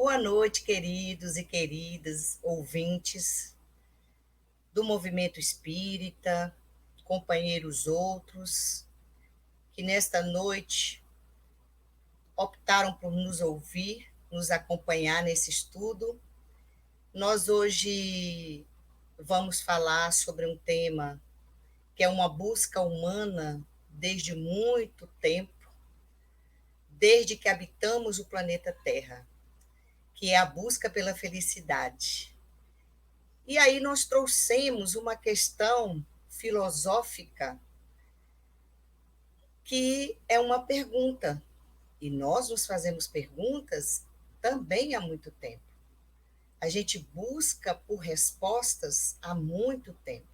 Boa noite, queridos e queridas ouvintes do Movimento Espírita, companheiros outros, que nesta noite optaram por nos ouvir, nos acompanhar nesse estudo. Nós hoje vamos falar sobre um tema que é uma busca humana desde muito tempo, desde que habitamos o planeta Terra, que é a busca pela felicidade. E aí nós trouxemos uma questão filosófica que é uma pergunta. E nós nos fazemos perguntas também há muito tempo. A gente busca por respostas há muito tempo.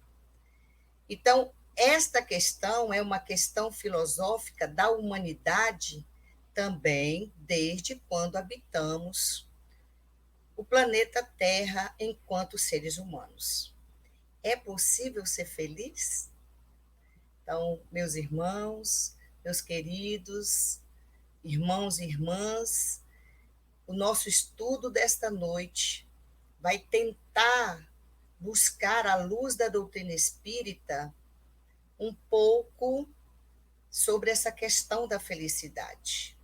Então, esta questão é uma questão filosófica da humanidade também desde quando habitamos o planeta Terra enquanto seres humanos. É possível ser feliz? Então, meus irmãos, meus queridos, irmãos e irmãs, o nosso estudo desta noite vai tentar buscar, à luz da doutrina espírita, um pouco sobre essa questão da felicidade.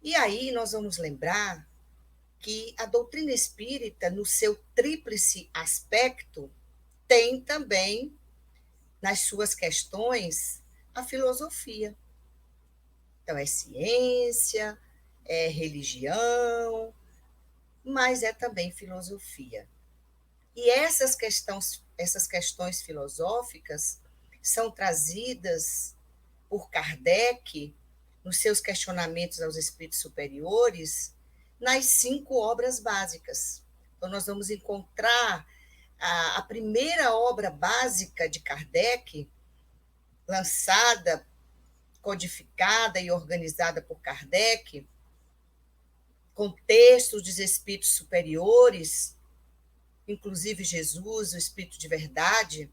E aí nós vamos lembrar que a doutrina espírita, no seu tríplice aspecto, tem também nas suas questões a filosofia. Então, é ciência, é religião, mas é também filosofia. E essas questões filosóficas são trazidas por Kardec, nos seus questionamentos aos espíritos superiores, nas 5 obras básicas. Então, nós vamos encontrar a primeira obra básica de Kardec, lançada, codificada e organizada por Kardec, com textos dos espíritos superiores, inclusive Jesus, o Espírito de Verdade,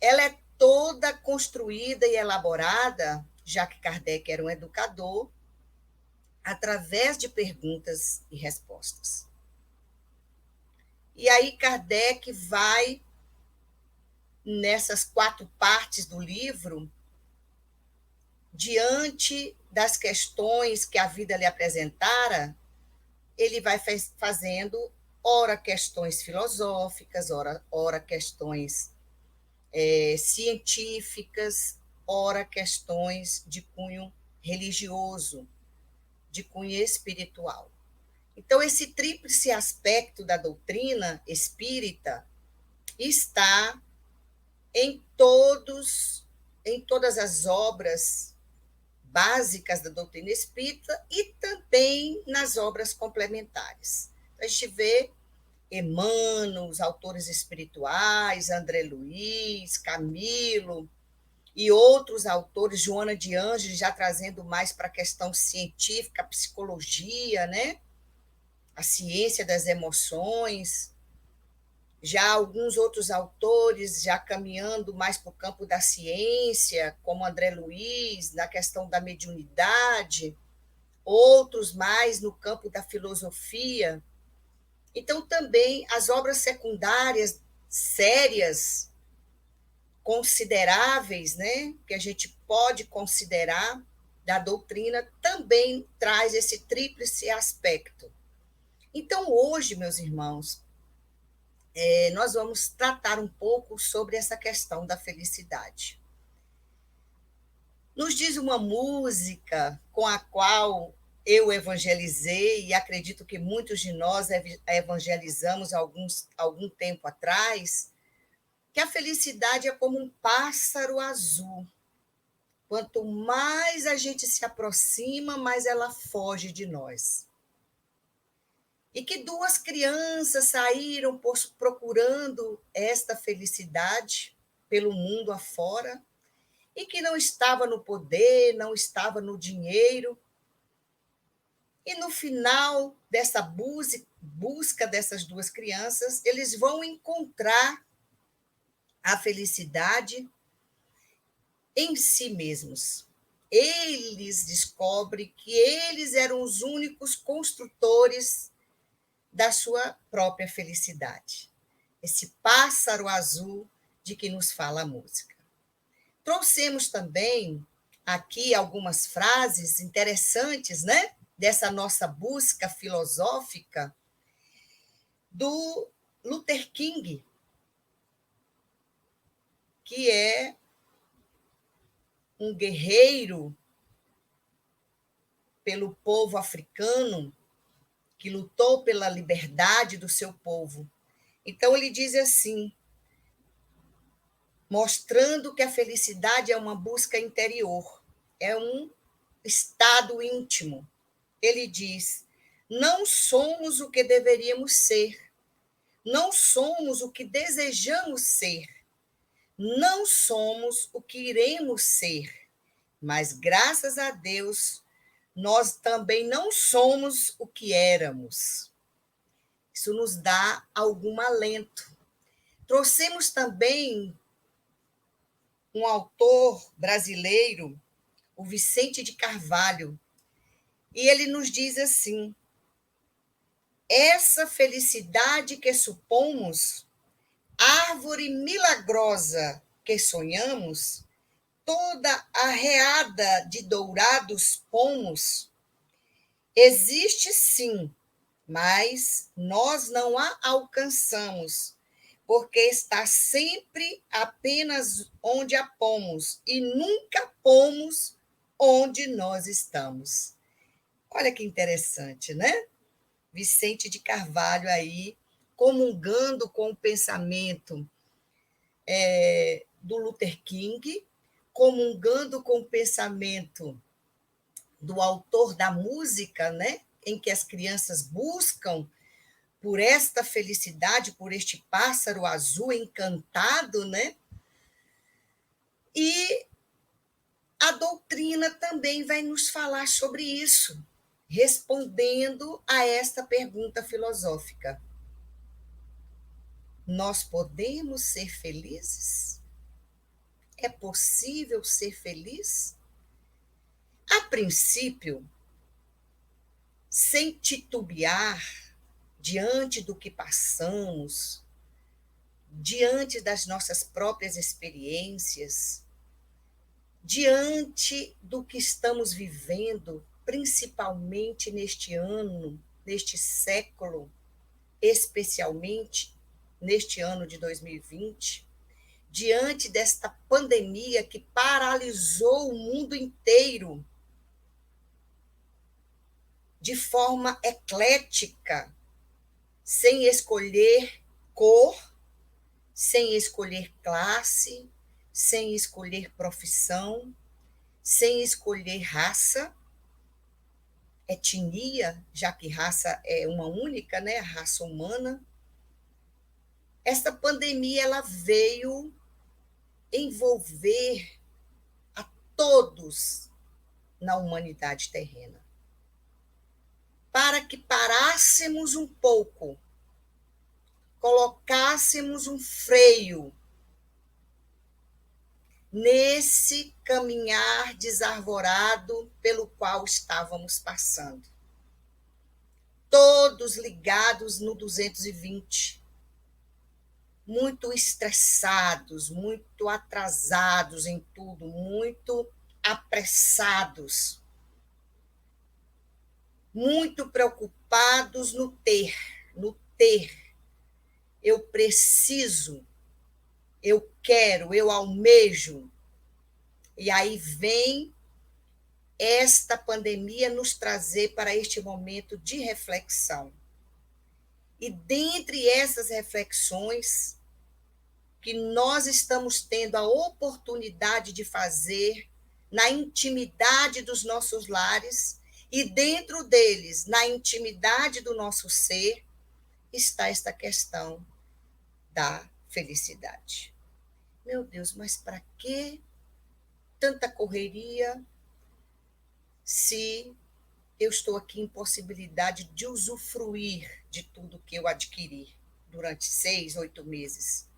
ela é toda construída e elaborada, já que Kardec era um educador, através de perguntas e respostas. E aí Kardec vai, nessas 4 partes do livro, diante das questões que a vida lhe apresentara, ele vai fazendo, ora questões filosóficas, ora questões científicas, ora questões de cunho religioso, de cunho espiritual. Então, esse tríplice aspecto da doutrina espírita está em todas as obras básicas da doutrina espírita e também nas obras complementares. A gente vê Emmanuel, os autores espirituais, André Luiz, Camilo e outros autores, Joana de Ângeles, já trazendo mais para a questão científica, a psicologia, né? A ciência das emoções. Já alguns outros autores já caminhando mais para o campo da ciência, como André Luiz, na questão da mediunidade, outros mais no campo da filosofia. Então, também as obras secundárias sérias, consideráveis, né, que a gente pode considerar da doutrina, também traz esse tríplice aspecto. Então, hoje, meus irmãos, nós vamos tratar um pouco sobre essa questão da felicidade. Nos diz uma música com a qual eu evangelizei, e acredito que muitos de nós evangelizamos algum tempo atrás, que a felicidade é como um pássaro azul. Quanto mais a gente se aproxima, mais ela foge de nós. E que 2 crianças saíram procurando esta felicidade pelo mundo afora, e que não estava no poder, não estava no dinheiro. E no final dessa busca dessas 2 crianças, eles vão encontrar a felicidade em si mesmos. eles descobrem que eles eram os únicos construtores da sua própria felicidade. Esse pássaro azul de que nos fala a música. Trouxemos também aqui algumas frases interessantes, né? Dessa nossa busca filosófica do Luther King, que é um guerreiro pelo povo africano, que lutou pela liberdade do seu povo. Então, ele diz assim, mostrando que a felicidade é uma busca interior, é um estado íntimo. Ele diz: não somos o que deveríamos ser, não somos o que desejamos ser, não somos o que iremos ser, mas graças a Deus, nós também não somos o que éramos. Isso nos dá algum alento. Trouxemos também um autor brasileiro, o Vicente de Carvalho, e ele nos diz assim: essa felicidade que supomos, árvore milagrosa que sonhamos, toda arreada de dourados pomos, existe sim, mas nós não a alcançamos, porque está sempre apenas onde a pomos e nunca pomos onde nós estamos. Olha que interessante, né? Vicente de Carvalho aí, comungando com o pensamento do Luther King, comungando com o pensamento do autor da música, né? Em que as crianças buscam por esta felicidade, por este pássaro azul encantado, né? E a doutrina também vai nos falar sobre isso, respondendo a esta pergunta filosófica. Nós podemos ser felizes? É possível ser feliz? A princípio, sem titubear diante do que passamos, diante das nossas próprias experiências, diante do que estamos vivendo, principalmente neste ano, neste século, especialmente neste ano de 2020, diante desta pandemia que paralisou o mundo inteiro de forma eclética, sem escolher cor, sem escolher classe, sem escolher profissão, sem escolher raça, etnia, já que raça é uma única, né, a raça humana. Esta pandemia ela veio envolver a todos na humanidade terrena, para que parássemos um pouco, colocássemos um freio nesse caminhar desarvorado pelo qual estávamos passando. Todos ligados no 220, muito estressados, muito atrasados em tudo, muito apressados, muito preocupados no ter, no ter. Eu preciso, eu quero, eu almejo. E aí vem esta pandemia nos trazer para este momento de reflexão. E dentre essas reflexões que nós estamos tendo a oportunidade de fazer na intimidade dos nossos lares e dentro deles, na intimidade do nosso ser, está esta questão da felicidade. Meu Deus, mas para que tanta correria se eu estou aqui em possibilidade de usufruir de tudo que eu adquiri durante 6, 8 meses?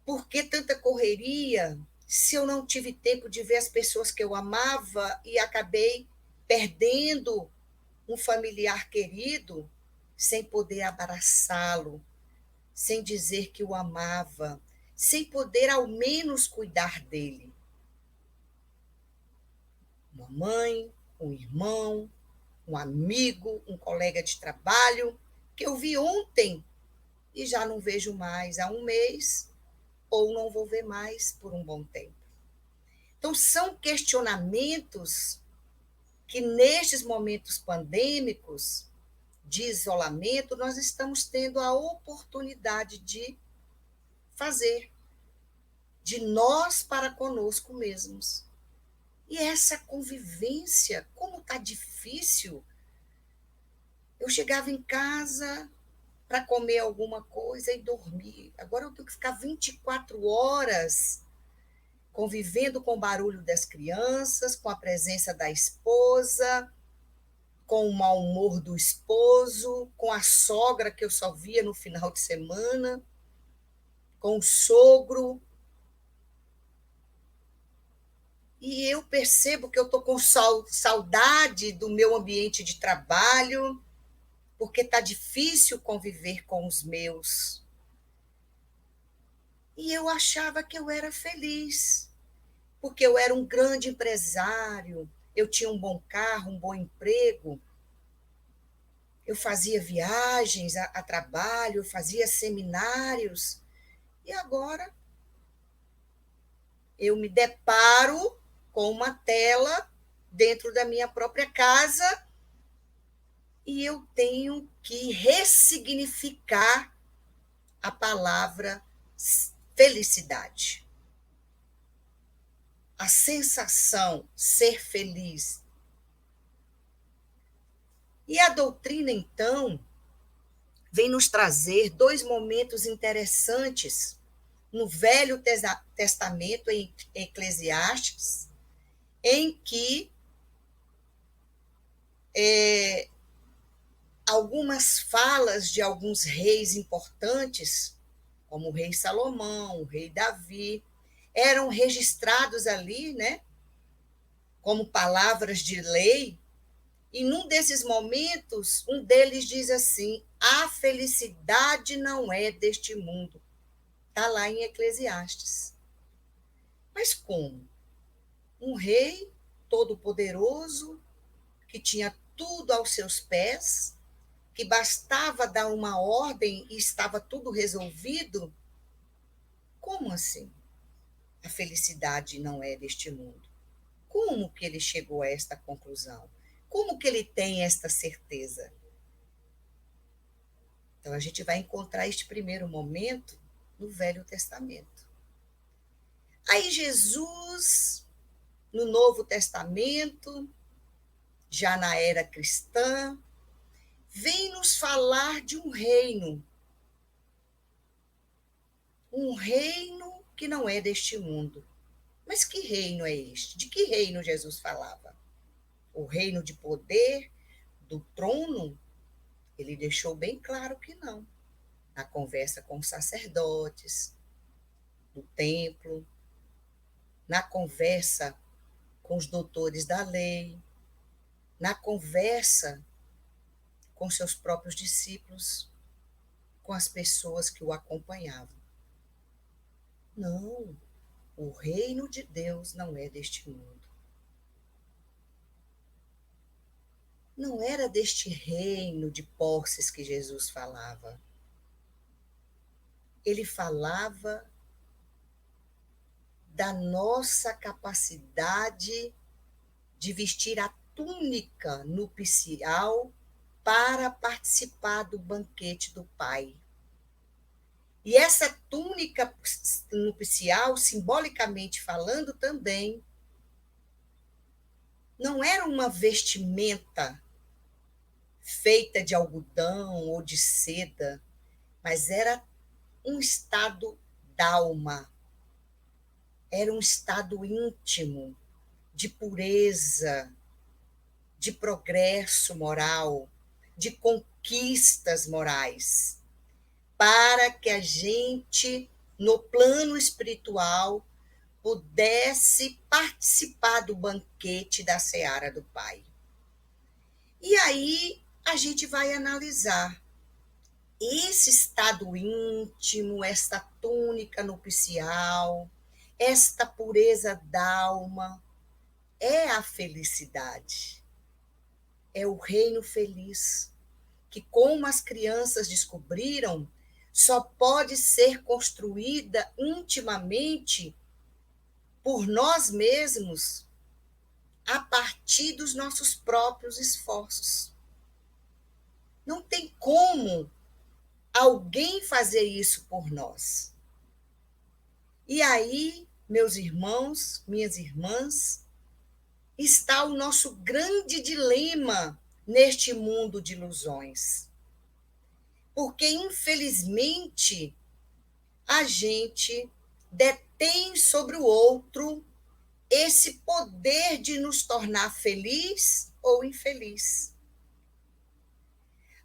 Por que tanta correria se eu não tive tempo de ver as pessoas que eu amava e acabei perdendo um familiar querido sem poder abraçá-lo, sem dizer que o amava, sem poder ao menos cuidar dele. Uma mãe, um irmão, um amigo, um colega de trabalho, que eu vi ontem e já não vejo mais há um mês, ou não vou ver mais por um bom tempo. Então, são questionamentos que, nestes momentos pandêmicos, de isolamento, nós estamos tendo a oportunidade de fazer, de nós para conosco mesmos. E essa convivência, como está difícil. Eu chegava em casa para comer alguma coisa e dormir. Agora eu tenho que ficar 24 horas convivendo com o barulho das crianças, com a presença da esposa, com o mau humor do esposo, com a sogra que eu só via no final de semana, com o sogro. E eu percebo que eu estou com saudade do meu ambiente de trabalho, porque está difícil conviver com os meus. E eu achava que eu era feliz, porque eu era um grande empresário, eu tinha um bom carro, um bom emprego, eu fazia viagens a trabalho, eu fazia seminários, e agora eu me deparo com uma tela dentro da minha própria casa e eu tenho que ressignificar a palavra felicidade. A sensação ser feliz. E a doutrina, então, vem nos trazer dois momentos interessantes no Velho Testamento, em Eclesiastes, em que algumas falas de alguns reis importantes, como o rei Salomão, o rei Davi, eram registrados ali, né, como palavras de lei. E num desses momentos, um deles diz assim: a felicidade não é deste mundo. Está lá em Eclesiastes. Mas como? Um rei todo-poderoso, que tinha tudo aos seus pés, que bastava dar uma ordem e estava tudo resolvido? Como assim? A felicidade não é deste mundo. Como que ele chegou a esta conclusão? Como que ele tem esta certeza? Então, a gente vai encontrar este primeiro momento no Velho Testamento. Aí, Jesus, no Novo Testamento, já na era cristã, vem nos falar de um reino que não é deste mundo. Mas que reino é este? De que reino Jesus falava? O reino de poder, do trono? Ele deixou bem claro que não. Na conversa com os sacerdotes do templo, na conversa com os doutores da lei, na conversa com seus próprios discípulos, com as pessoas que o acompanhavam. Não, o reino de Deus não é deste mundo. Não era deste reino de posses que Jesus falava. Ele falava da nossa capacidade de vestir a túnica nupcial para participar do banquete do Pai. E essa túnica nupcial, simbolicamente falando também, não era uma vestimenta feita de algodão ou de seda, mas era um estado d'alma, era um estado íntimo, de pureza, de progresso moral, de conquistas morais, para que a gente, no plano espiritual, pudesse participar do banquete da seara do Pai. E aí a gente vai analisar esse estado íntimo, esta túnica nupcial, esta pureza d'alma, é a felicidade, é o reino feliz, que, como as crianças descobriram, só pode ser construída intimamente por nós mesmos a partir dos nossos próprios esforços. Não tem como alguém fazer isso por nós. E aí, meus irmãos, minhas irmãs, está o nosso grande dilema neste mundo de ilusões. Porque, infelizmente, a gente detém sobre o outro esse poder de nos tornar feliz ou infeliz.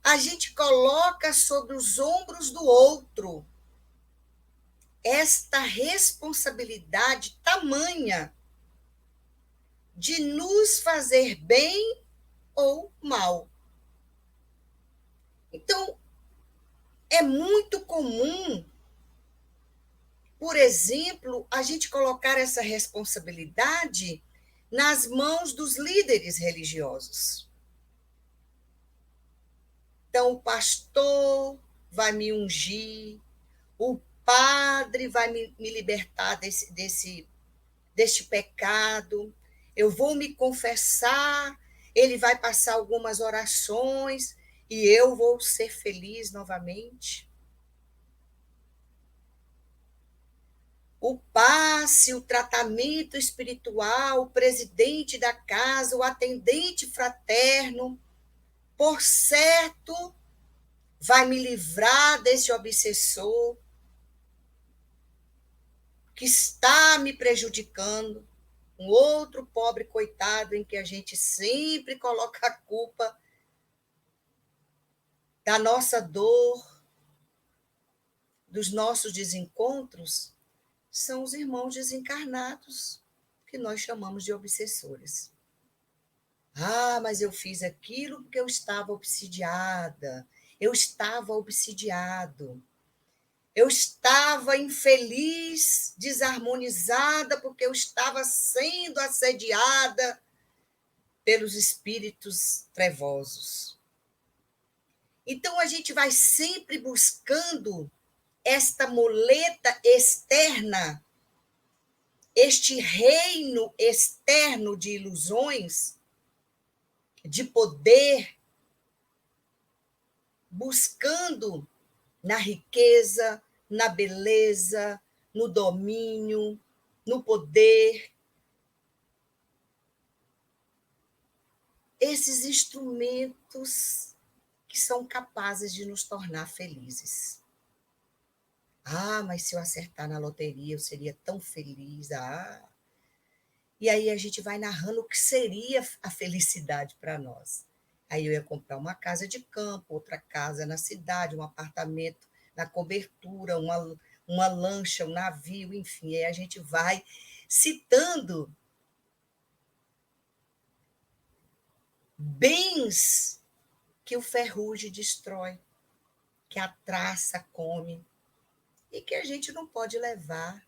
A gente coloca sobre os ombros do outro esta responsabilidade tamanha de nos fazer bem ou mal. Então, é muito comum, por exemplo, a gente colocar essa responsabilidade nas mãos dos líderes religiosos. Então, o pastor vai me ungir, o padre vai me libertar deste pecado, eu vou me confessar, ele vai passar algumas orações e eu vou ser feliz novamente. O passe, o tratamento espiritual, o presidente da casa, o atendente fraterno, por certo, vai me livrar desse obsessor que está me prejudicando, um outro pobre coitado em que a gente sempre coloca a culpa da nossa dor, dos nossos desencontros, são os irmãos desencarnados, que nós chamamos de obsessores. Ah, mas eu fiz aquilo porque eu estava obsidiada, eu estava obsidiado, eu estava infeliz, desarmonizada, porque eu estava sendo assediada pelos espíritos trevosos. Então, a gente vai sempre buscando esta muleta externa, este reino externo de ilusões, de poder, buscando na riqueza, na beleza, no domínio, no poder. Esses instrumentos que são capazes de nos tornar felizes. Ah, mas se eu acertar na loteria, eu seria tão feliz. Ah. E aí a gente vai narrando o que seria a felicidade para nós. Aí eu ia comprar uma casa de campo, outra casa na cidade, um apartamento na cobertura, uma lancha, um navio, enfim. Aí a gente vai citando bens que o ferrugem destrói, que a traça come, e que a gente não pode levar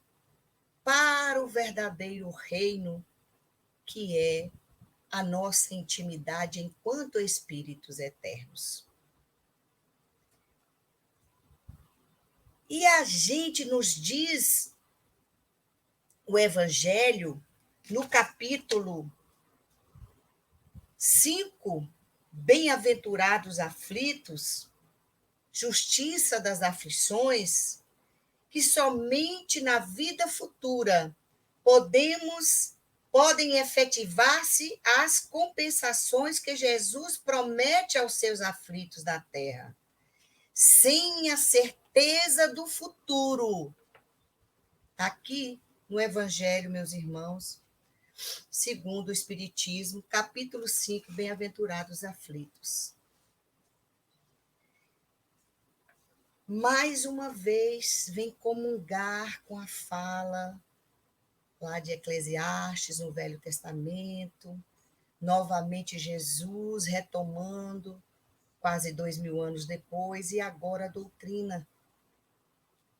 para o verdadeiro reino, que é a nossa intimidade enquanto espíritos eternos. E a gente nos diz o Evangelho, no capítulo 5, bem-aventurados aflitos, justiça das aflições, que somente na vida futura podem efetivar-se as compensações que Jesus promete aos seus aflitos da terra. Sem a certeza do futuro. Está aqui no Evangelho, meus irmãos, segundo o Espiritismo, capítulo 5, Bem-aventurados aflitos. Mais uma vez, vem comungar com a fala lá de Eclesiastes, no Velho Testamento, novamente Jesus retomando, quase 2000 anos depois, e agora a doutrina,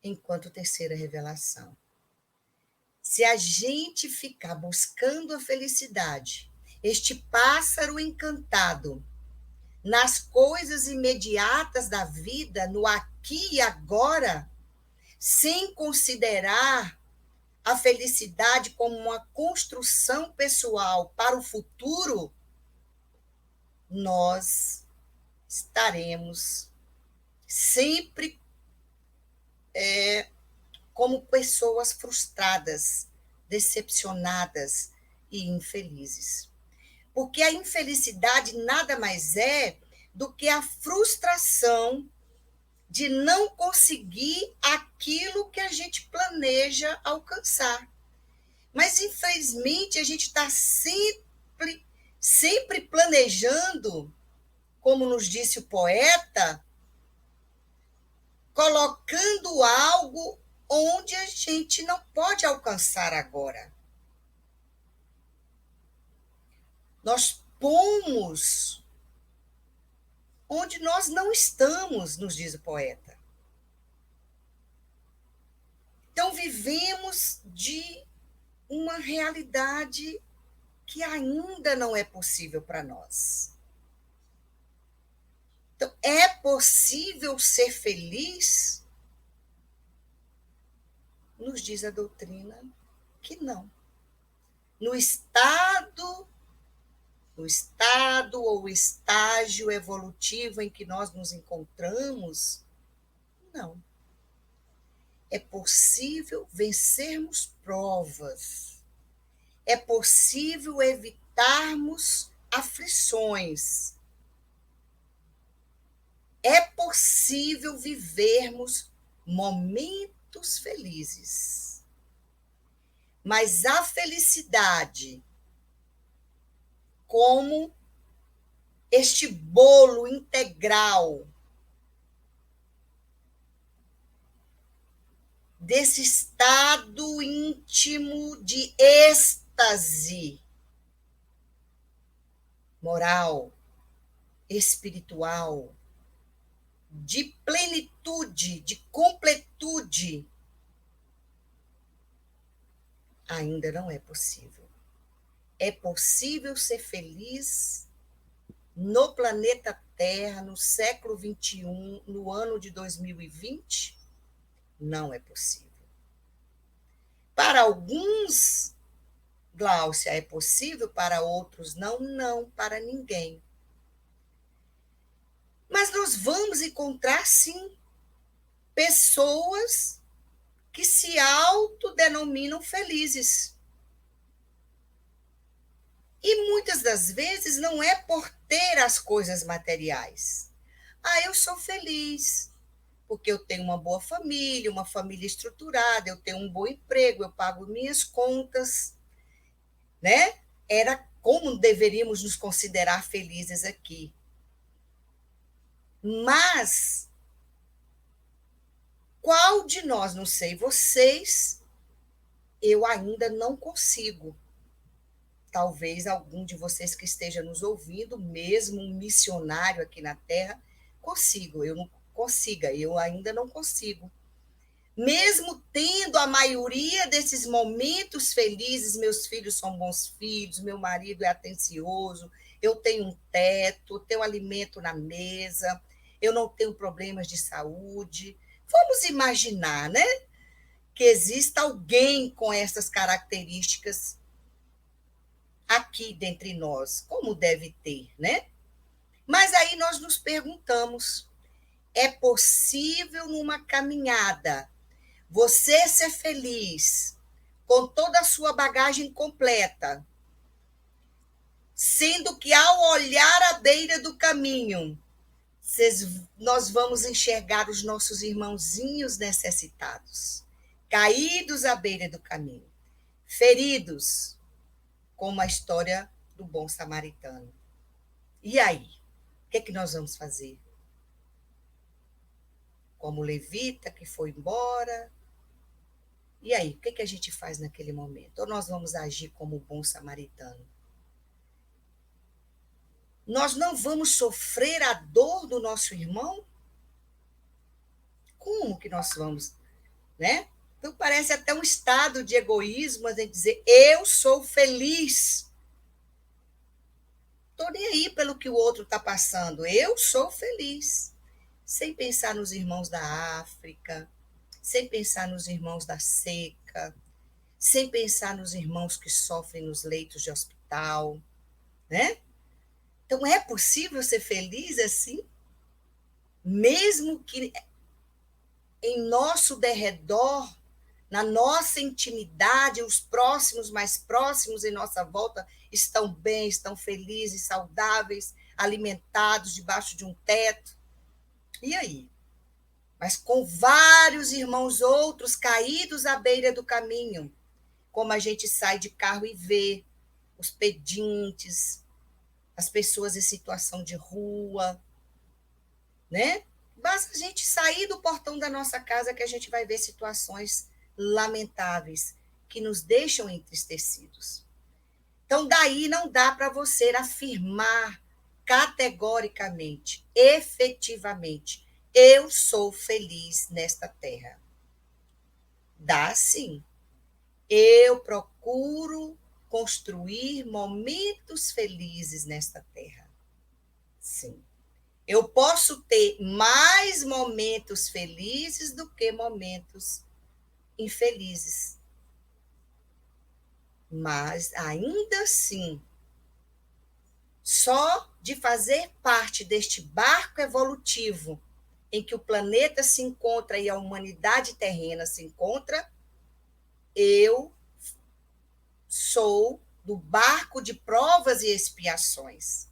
enquanto terceira revelação. Se a gente ficar buscando a felicidade, este pássaro encantado, nas coisas imediatas da vida, no aqui e agora, sem considerar a felicidade como uma construção pessoal para o futuro, nós estaremos sempre como pessoas frustradas, decepcionadas e infelizes. Porque a infelicidade nada mais é do que a frustração de não conseguir aquilo que a gente planeja alcançar. Mas, infelizmente, a gente está sempre planejando, como nos disse o poeta, colocando algo onde a gente não pode alcançar agora. Nós pomos onde nós não estamos, nos diz o poeta. Então, vivemos de uma realidade que ainda não é possível para nós. Então, é possível ser feliz? Nos diz a doutrina que não. No estado ou estágio evolutivo em que nós nos encontramos, não. É possível vencermos provas. É possível evitarmos aflições. É possível vivermos momentos felizes. Mas a felicidade, como este bolo integral desse estado íntimo de êxtase moral, espiritual, de plenitude, de completude, ainda não é possível. É possível ser feliz no planeta Terra, no século XXI, no ano de 2020? Não é possível. Para alguns, Gláucia, é possível, para outros não, não, para ninguém. Mas nós vamos encontrar, sim, pessoas que se autodenominam felizes. E muitas das vezes não é por ter as coisas materiais. Ah, eu sou feliz porque eu tenho uma boa família, uma família estruturada, eu tenho um bom emprego, eu pago minhas contas, né? Era como deveríamos nos considerar felizes aqui. Mas qual de nós, não sei vocês, eu ainda não consigo. Talvez algum de vocês que esteja nos ouvindo, mesmo um missionário aqui na Terra, eu ainda não consigo. Mesmo tendo a maioria desses momentos felizes, meus filhos são bons filhos, meu marido é atencioso, eu tenho um teto, tenho alimento na mesa, eu não tenho problemas de saúde. Vamos imaginar, né, que exista alguém com essas características aqui dentre nós, como deve ter, né? Mas aí nós nos perguntamos, é possível numa caminhada você ser feliz com toda a sua bagagem completa, sendo que ao olhar à beira do caminho, nós vamos enxergar os nossos irmãozinhos necessitados, caídos à beira do caminho, feridos, como a história do bom samaritano. E aí? O que é que nós vamos fazer? Como o levita que foi embora, E aí, o que a gente faz naquele momento? Ou nós vamos agir como bom samaritano? Nós não vamos sofrer a dor do nosso irmão? Como que nós vamos, né? Então parece até um estado de egoísmo a gente dizer eu sou feliz. Estou nem aí pelo que o outro está passando. Eu sou feliz. Sem pensar nos irmãos da África, sem pensar nos irmãos da seca, sem pensar nos irmãos que sofrem nos leitos de hospital, né? Então é possível ser feliz assim, mesmo que em nosso derredor, na nossa intimidade, os próximos, mais próximos em nossa volta, estão bem, estão felizes, saudáveis, alimentados, debaixo de um teto. E aí? Mas com vários irmãos outros caídos à beira do caminho, como a gente sai de carro e vê os pedintes, as pessoas em situação de rua, né? Basta a gente sair do portão da nossa casa que a gente vai ver situações lamentáveis que nos deixam entristecidos. Então, daí não dá para você afirmar categoricamente, efetivamente, eu sou feliz nesta terra. Dá sim. Eu procuro construir momentos felizes nesta terra. Sim. Eu posso ter mais momentos felizes do que momentos infelizes. Mas, ainda assim, só de fazer parte deste barco evolutivo em que o planeta se encontra e a humanidade terrena se encontra, eu sou do barco de provas e expiações.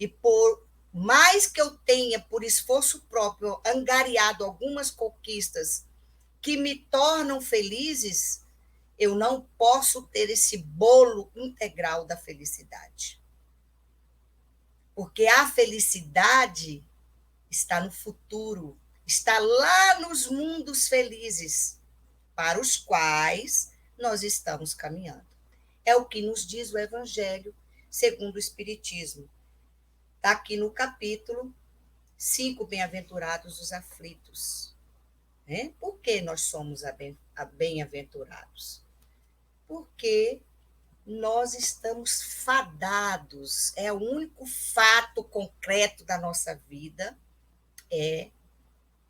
E por mais que eu tenha, por esforço próprio, angariado algumas conquistas que me tornam felizes, eu não posso ter esse bolo integral da felicidade. Porque a felicidade está no futuro, está lá nos mundos felizes, para os quais nós estamos caminhando. É o que nos diz o Evangelho segundo o Espiritismo. Está aqui no capítulo 5, bem-aventurados os aflitos. Né? Por que nós somos bem-aventurados? Porque nós estamos fadados, é o único fato concreto da nossa vida, é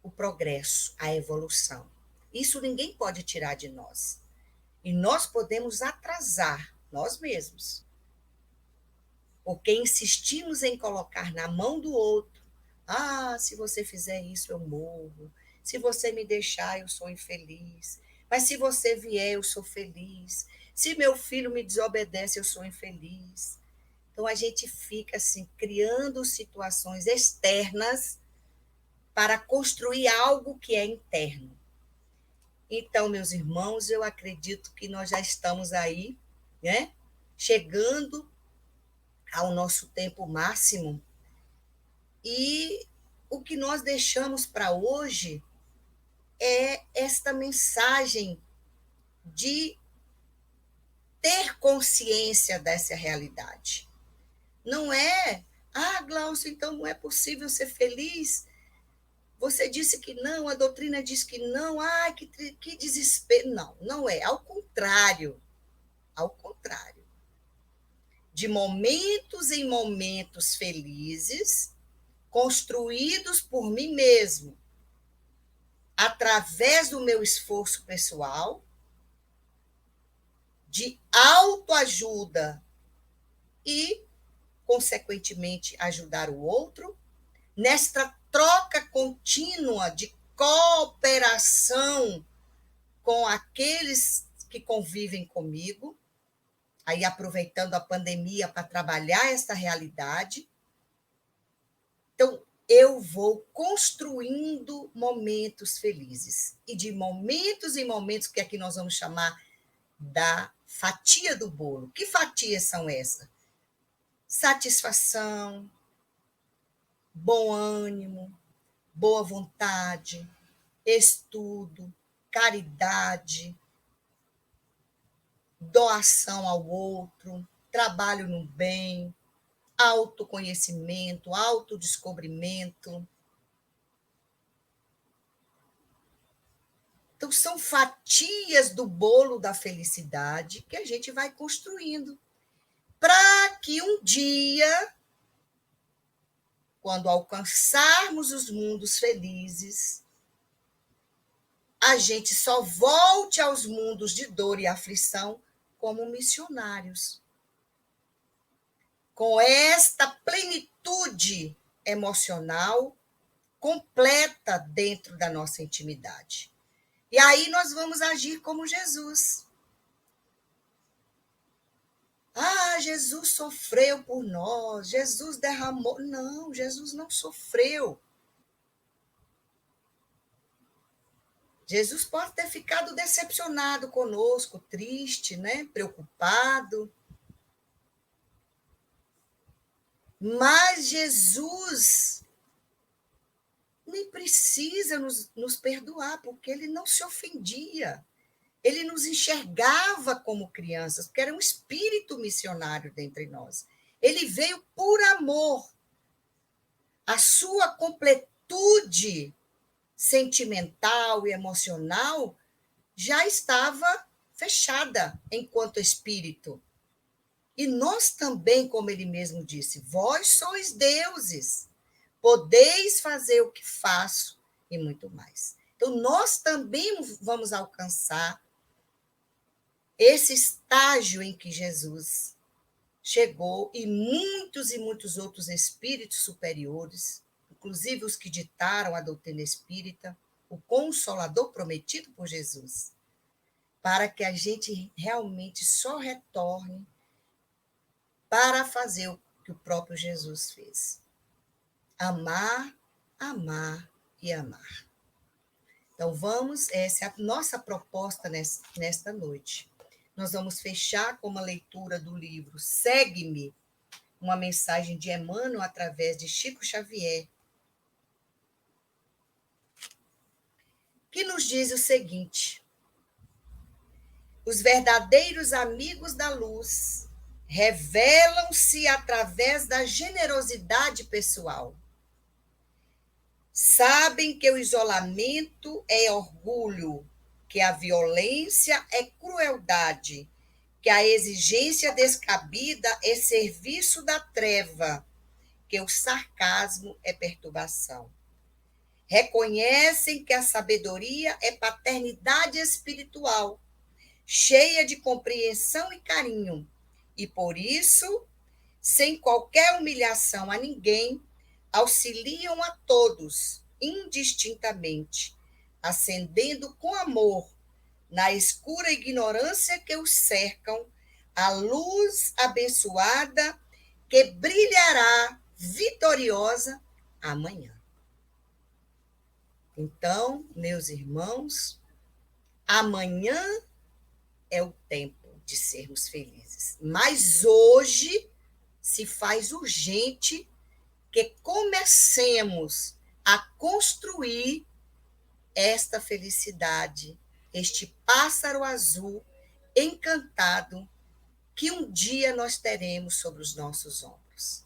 o progresso, a evolução. Isso ninguém pode tirar de nós. E nós podemos atrasar nós mesmos. Porque insistimos em colocar na mão do outro. Ah, se você fizer isso, eu morro. Se você me deixar, eu sou infeliz. Mas se você vier, eu sou feliz. Se meu filho me desobedece, eu sou infeliz. Então a gente fica assim, criando situações externas para construir algo que é interno. Então, meus irmãos, eu acredito que nós já estamos aí, né? Chegando ao nosso tempo máximo. E o que nós deixamos para hoje é esta mensagem de ter consciência dessa realidade. Não é, Glaucio, então não é possível ser feliz? Você disse que não, a doutrina diz que não, que desespero. Não, não é, ao contrário. Ao contrário. De momentos em momentos felizes, construídos por mim mesmo, através do meu esforço pessoal, de autoajuda e, consequentemente, ajudar o outro, nesta troca contínua de cooperação com aqueles que convivem comigo, aí aproveitando a pandemia para trabalhar essa realidade. Então, eu vou construindo momentos felizes. E de momentos em momentos, que aqui nós vamos chamar da fatia do bolo. Que fatias são essas? Satisfação, bom ânimo, boa vontade, estudo, caridade, doação ao outro, trabalho no bem, autoconhecimento, autodescobrimento. Então, são fatias do bolo da felicidade que a gente vai construindo para que um dia, quando alcançarmos os mundos felizes, a gente só volte aos mundos de dor e aflição como missionários, com esta plenitude emocional completa dentro da nossa intimidade. E aí nós vamos agir como Jesus. Ah, Jesus sofreu por nós, Jesus derramou. Não, Jesus não sofreu. Jesus pode ter ficado decepcionado conosco, triste, né? Preocupado. Mas Jesus nem precisa nos perdoar, porque ele não se ofendia. Ele nos enxergava como crianças, porque era um espírito missionário dentre nós. Ele veio por amor. A sua completude sentimental e emocional já estava fechada enquanto espírito. E nós também, como ele mesmo disse, vós sois deuses, podeis fazer o que faço e muito mais. Então, nós também vamos alcançar esse estágio em que Jesus chegou e muitos outros espíritos superiores, inclusive os que ditaram a doutrina espírita, o Consolador prometido por Jesus, para que a gente realmente só retorne para fazer o que o próprio Jesus fez. Amar, amar e amar. Então, essa é a nossa proposta nesta noite. Nós vamos fechar com uma leitura do livro Segue-me, uma mensagem de Emmanuel através de Chico Xavier, que nos diz o seguinte: os verdadeiros amigos da luz revelam-se através da generosidade pessoal. Sabem que o isolamento é orgulho, que a violência é crueldade, que a exigência descabida é serviço da treva, que o sarcasmo é perturbação. Reconhecem que a sabedoria é paternidade espiritual, cheia de compreensão e carinho, e por isso, sem qualquer humilhação a ninguém, auxiliam a todos, indistintamente, acendendo com amor, na escura ignorância que os cercam, a luz abençoada que brilhará vitoriosa amanhã. Então, meus irmãos, amanhã é o tempo de sermos felizes. Mas hoje se faz urgente que comecemos a construir esta felicidade, este pássaro azul encantado que um dia nós teremos sobre os nossos ombros.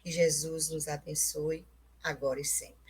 Que Jesus nos abençoe agora e sempre.